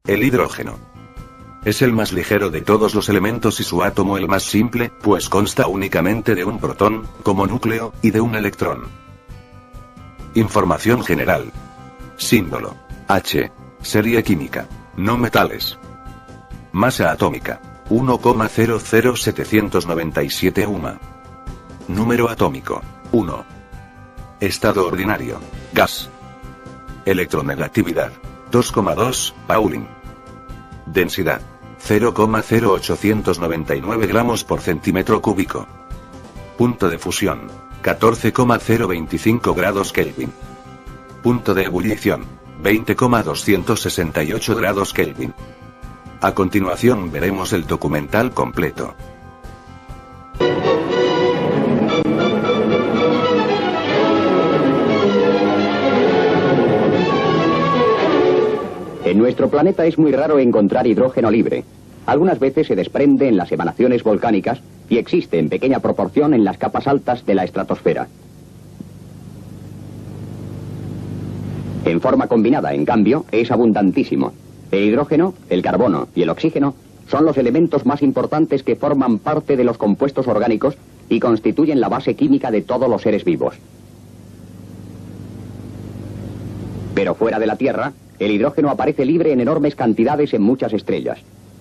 El hidrógeno. Es el más ligero de todos los elementos y su átomo el más simple, pues consta únicamente de un protón, como núcleo, y de un electrón. Información general. Símbolo. H. Serie química. No metales. Masa atómica. 1,00797 UMA. Número atómico. 1. Estado ordinario. Gas. Electronegatividad. 2,2, Pauling. Densidad. 0,0899 gramos por centímetro cúbico. Punto de fusión. 14,025 grados Kelvin. Punto de ebullición. 20,268 grados Kelvin. A continuación veremos el documental completo. En nuestro planeta es muy raro encontrar hidrógeno libre. Algunas veces se desprende en las emanaciones volcánicas y existe en pequeña proporción en las capas altas de la estratosfera. En forma combinada, en cambio, es abundantísimo. El hidrógeno, el carbono y el oxígeno son los elementos más importantes que forman parte de los compuestos orgánicos y constituyen la base química de todos los seres vivos. Pero fuera de la Tierra, el hidrógeno aparece libre en enormes cantidades en muchas estrellas.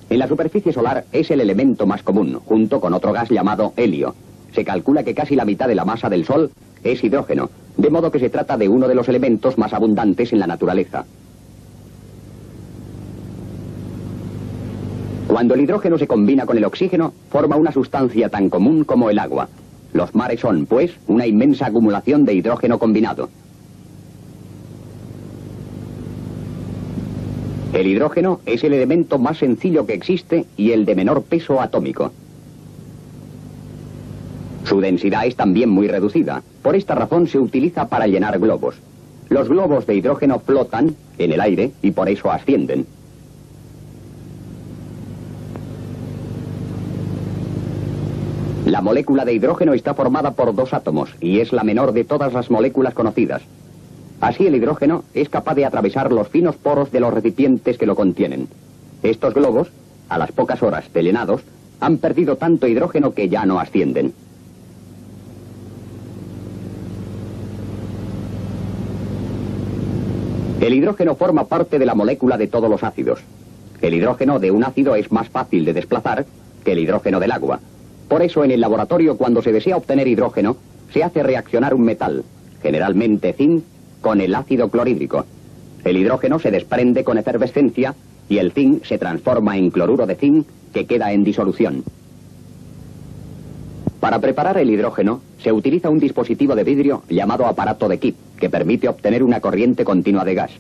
En la superficie solar es el elemento más común, junto con otro gas llamado helio. Se calcula que casi la mitad de la masa del Sol es hidrógeno, de modo que se trata de uno de los elementos más abundantes en la naturaleza. Cuando el hidrógeno se combina con el oxígeno, forma una sustancia tan común como el agua. Los mares son, pues, una inmensa acumulación de hidrógeno combinado. El hidrógeno es el elemento más sencillo que existe y el de menor peso atómico. Su densidad es también muy reducida. Por esta razón se utiliza para llenar globos. Los globos de hidrógeno flotan en el aire y por eso ascienden. La molécula de hidrógeno está formada por dos átomos y es la menor de todas las moléculas conocidas. Así el hidrógeno es capaz de atravesar los finos poros de los recipientes que lo contienen. Estos globos, a las pocas horas de llenados, han perdido tanto hidrógeno que ya no ascienden. El hidrógeno forma parte de la molécula de todos los ácidos. El hidrógeno de un ácido es más fácil de desplazar que el hidrógeno del agua. Por eso en el laboratorio, cuando se desea obtener hidrógeno, se hace reaccionar un metal, generalmente zinc, con el ácido clorhídrico. El hidrógeno se desprende con efervescencia y el zinc se transforma en cloruro de zinc que queda en disolución. Para preparar el hidrógeno se utiliza un dispositivo de vidrio llamado aparato de Kipp, que permite obtener una corriente continua de gas.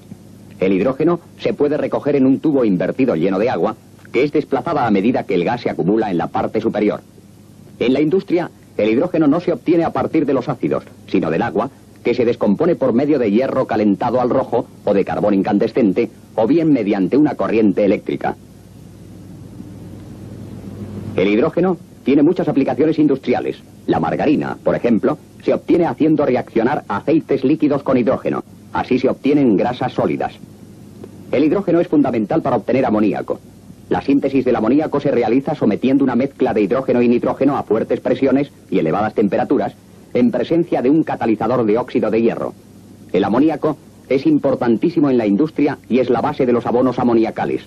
El hidrógeno se puede recoger en un tubo invertido lleno de agua, que es desplazada a medida que el gas se acumula en la parte superior. En la industria, el hidrógeno no se obtiene a partir de los ácidos, sino del agua, que se descompone por medio de hierro calentado al rojo o de carbón incandescente, o bien mediante una corriente eléctrica. El hidrógeno tiene muchas aplicaciones industriales. La margarina, por ejemplo, se obtiene haciendo reaccionar aceites líquidos con hidrógeno. Así se obtienen grasas sólidas. El hidrógeno es fundamental para obtener amoníaco. La síntesis del amoníaco se realiza sometiendo una mezcla de hidrógeno y nitrógeno a fuertes presiones y elevadas temperaturas, en presencia de un catalizador de óxido de hierro. El amoníaco es importantísimo en la industria y es la base de los abonos amoniacales.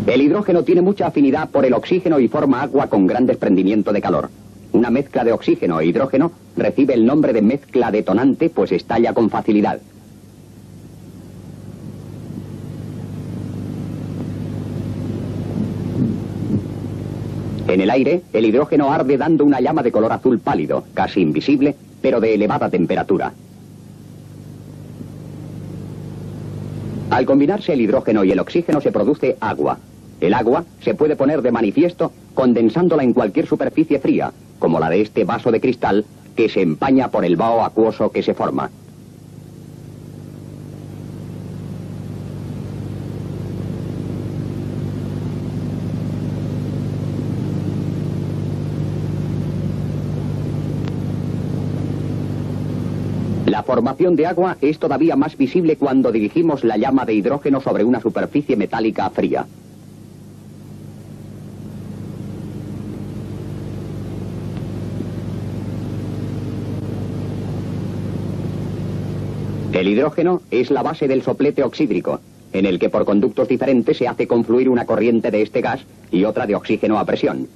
El hidrógeno tiene mucha afinidad por el oxígeno y forma agua con gran desprendimiento de calor. Una mezcla de oxígeno e hidrógeno recibe el nombre de mezcla detonante, pues estalla con facilidad. En el aire, el hidrógeno arde dando una llama de color azul pálido, casi invisible, pero de elevada temperatura. Al combinarse el hidrógeno y el oxígeno se produce agua. El agua se puede poner de manifiesto condensándola en cualquier superficie fría, como la de este vaso de cristal, que se empaña por el vaho acuoso que se forma. La formación de agua es todavía más visible cuando dirigimos la llama de hidrógeno sobre una superficie metálica fría. El hidrógeno es la base del soplete oxídrico, en el que por conductos diferentes se hace confluir una corriente de este gas y otra de oxígeno a presión.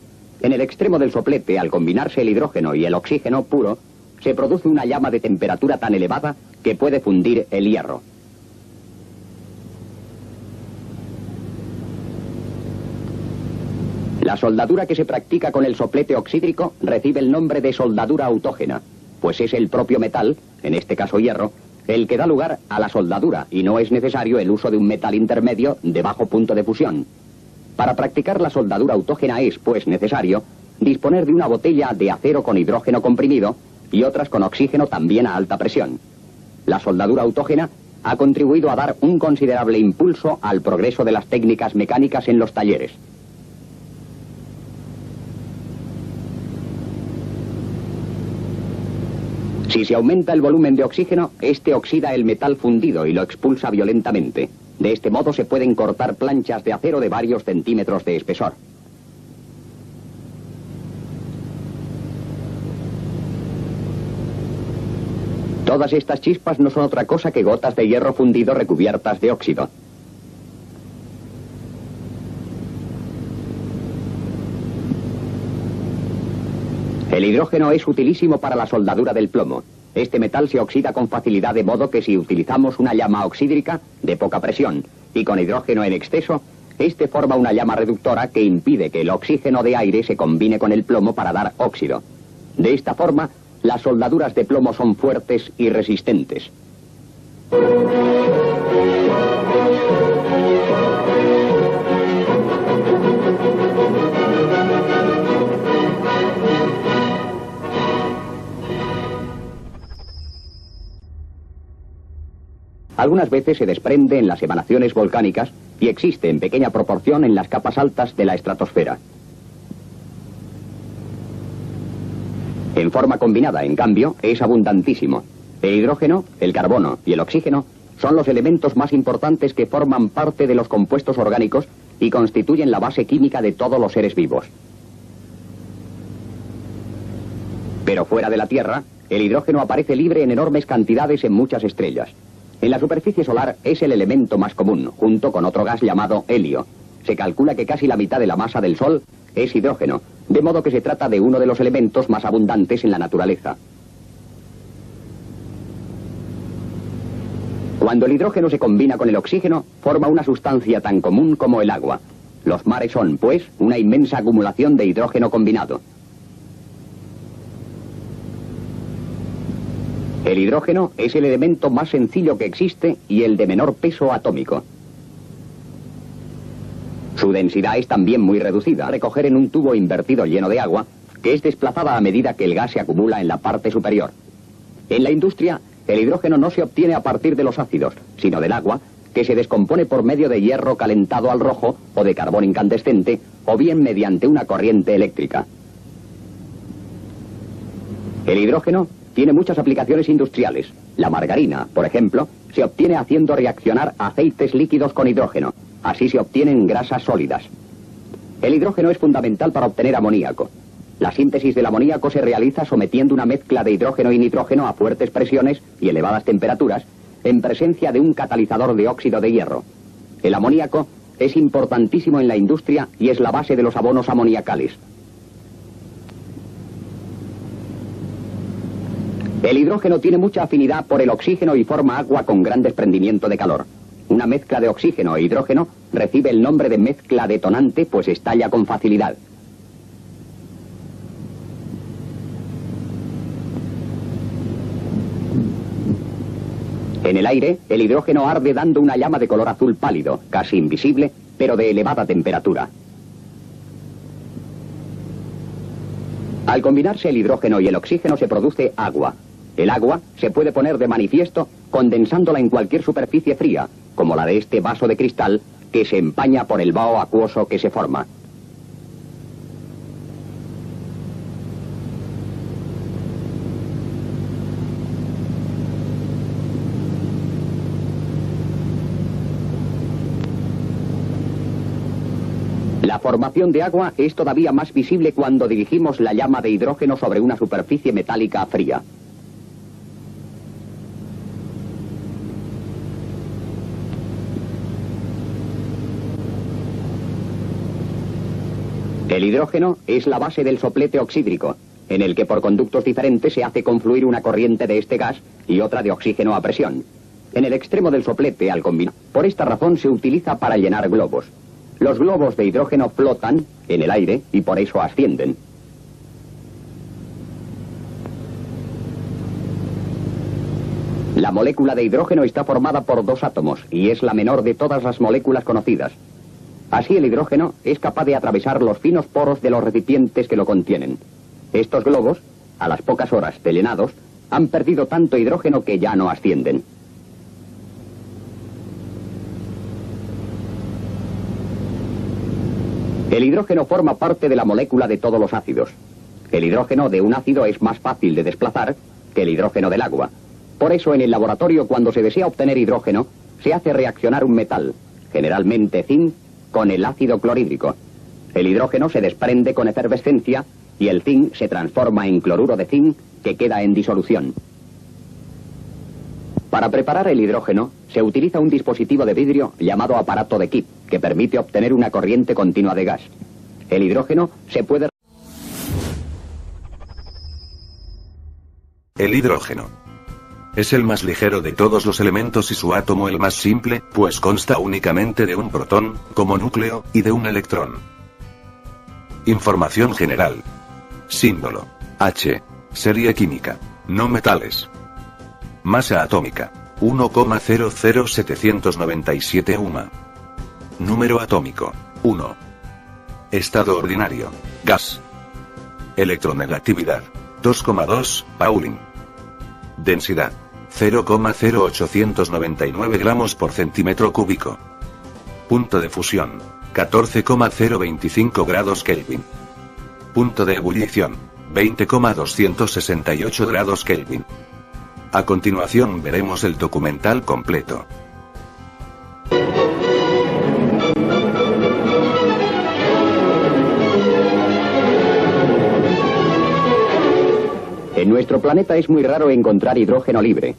En el extremo del soplete, al combinarse el hidrógeno y el oxígeno puro, se produce una llama de temperatura tan elevada que puede fundir el hierro. La soldadura que se practica con el soplete oxídrico recibe el nombre de soldadura autógena, pues es el propio metal, en este caso hierro, el que da lugar a la soldadura y no es necesario el uso de un metal intermedio de bajo punto de fusión. Para practicar la soldadura autógena es, pues, necesario disponer de una botella de acero con hidrógeno comprimido y otras con oxígeno también a alta presión. La soldadura autógena ha contribuido a dar un considerable impulso al progreso de las técnicas mecánicas en los talleres. Si se aumenta el volumen de oxígeno, este oxida el metal fundido y lo expulsa violentamente. De este modo se pueden cortar planchas de acero de varios centímetros de espesor. Todas estas chispas no son otra cosa que gotas de hierro fundido recubiertas de óxido. El hidrógeno es utilísimo para la soldadura del plomo. Este metal se oxida con facilidad, de modo que si utilizamos una llama oxídrica de poca presión y con hidrógeno en exceso, este forma una llama reductora que impide que el oxígeno de aire se combine con el plomo para dar óxido. De esta forma, las soldaduras de plomo son fuertes y resistentes. Algunas veces se desprende en las emanaciones volcánicas y existe en pequeña proporción en las capas altas de la estratosfera. En forma combinada, en cambio, es abundantísimo. El hidrógeno, el carbono y el oxígeno son los elementos más importantes que forman parte de los compuestos orgánicos y constituyen la base química de todos los seres vivos. Pero fuera de la Tierra, el hidrógeno aparece libre en enormes cantidades en muchas estrellas. En la superficie solar es el elemento más común, junto con otro gas llamado helio. Se calcula que casi la mitad de la masa del Sol es hidrógeno, de modo que se trata de uno de los elementos más abundantes en la naturaleza. Cuando el hidrógeno se combina con el oxígeno, forma una sustancia tan común como el agua. Los mares son, pues, una inmensa acumulación de hidrógeno combinado. El hidrógeno es el elemento más sencillo que existe y el de menor peso atómico. Su densidad es también muy reducida, a recoger en un tubo invertido lleno de agua, que es desplazada a medida que el gas se acumula en la parte superior. En la industria, el hidrógeno no se obtiene a partir de los ácidos, sino del agua, que se descompone por medio de hierro calentado al rojo o de carbón incandescente, o bien mediante una corriente eléctrica. El hidrógeno tiene muchas aplicaciones industriales. La margarina, por ejemplo, se obtiene haciendo reaccionar aceites líquidos con hidrógeno. Así se obtienen grasas sólidas. El hidrógeno es fundamental para obtener amoníaco. La síntesis del amoníaco se realiza sometiendo una mezcla de hidrógeno y nitrógeno a fuertes presiones y elevadas temperaturas, en presencia de un catalizador de óxido de hierro. El amoníaco es importantísimo en la industria y es la base de los abonos amoniacales. El hidrógeno tiene mucha afinidad por el oxígeno y forma agua con gran desprendimiento de calor. Una mezcla de oxígeno e hidrógeno recibe el nombre de mezcla detonante, pues estalla con facilidad. En el aire, el hidrógeno arde dando una llama de color azul pálido, casi invisible, pero de elevada temperatura. Al combinarse el hidrógeno y el oxígeno se produce agua. El agua se puede poner de manifiesto condensándola en cualquier superficie fría, como la de este vaso de cristal, que se empaña por el vaho acuoso que se forma. La formación de agua es todavía más visible cuando dirigimos la llama de hidrógeno sobre una superficie metálica fría. El hidrógeno es la base del soplete oxídrico, en el que por conductos diferentes se hace confluir una corriente de este gas y otra de oxígeno a presión. En el extremo del soplete, al combinar. Por esta razón se utiliza para llenar globos. Los globos de hidrógeno flotan en el aire y por eso ascienden. La molécula de hidrógeno está formada por 2 átomos y es la menor de todas las moléculas conocidas. Así el hidrógeno es capaz de atravesar los finos poros de los recipientes que lo contienen. Estos globos, a las pocas horas de llenados, han perdido tanto hidrógeno que ya no ascienden. El hidrógeno forma parte de la molécula de todos los ácidos. El hidrógeno de un ácido es más fácil de desplazar que el hidrógeno del agua. Por eso en el laboratorio, cuando se desea obtener hidrógeno, se hace reaccionar un metal, generalmente zinc, con el ácido clorhídrico. El hidrógeno se desprende con efervescencia y el zinc se transforma en cloruro de zinc que queda en disolución. Para preparar el hidrógeno se utiliza un dispositivo de vidrio llamado aparato de Kipp, que permite obtener una corriente continua de gas. El hidrógeno se puede... El hidrógeno es el más ligero de todos los elementos y su átomo el más simple, pues consta únicamente de un protón, como núcleo, y de un electrón. Información general. Símbolo H. Serie química. No metales. Masa atómica. 1,00797 UMA. Número atómico. 1. Estado ordinario. Gas. Electronegatividad. 2,2, Pauling. Densidad. 0,0899 gramos por centímetro cúbico. Punto de fusión. 14,025 grados Kelvin. Punto de ebullición. 20,268 grados Kelvin. A continuación veremos el documental completo. En nuestro planeta es muy raro encontrar hidrógeno libre.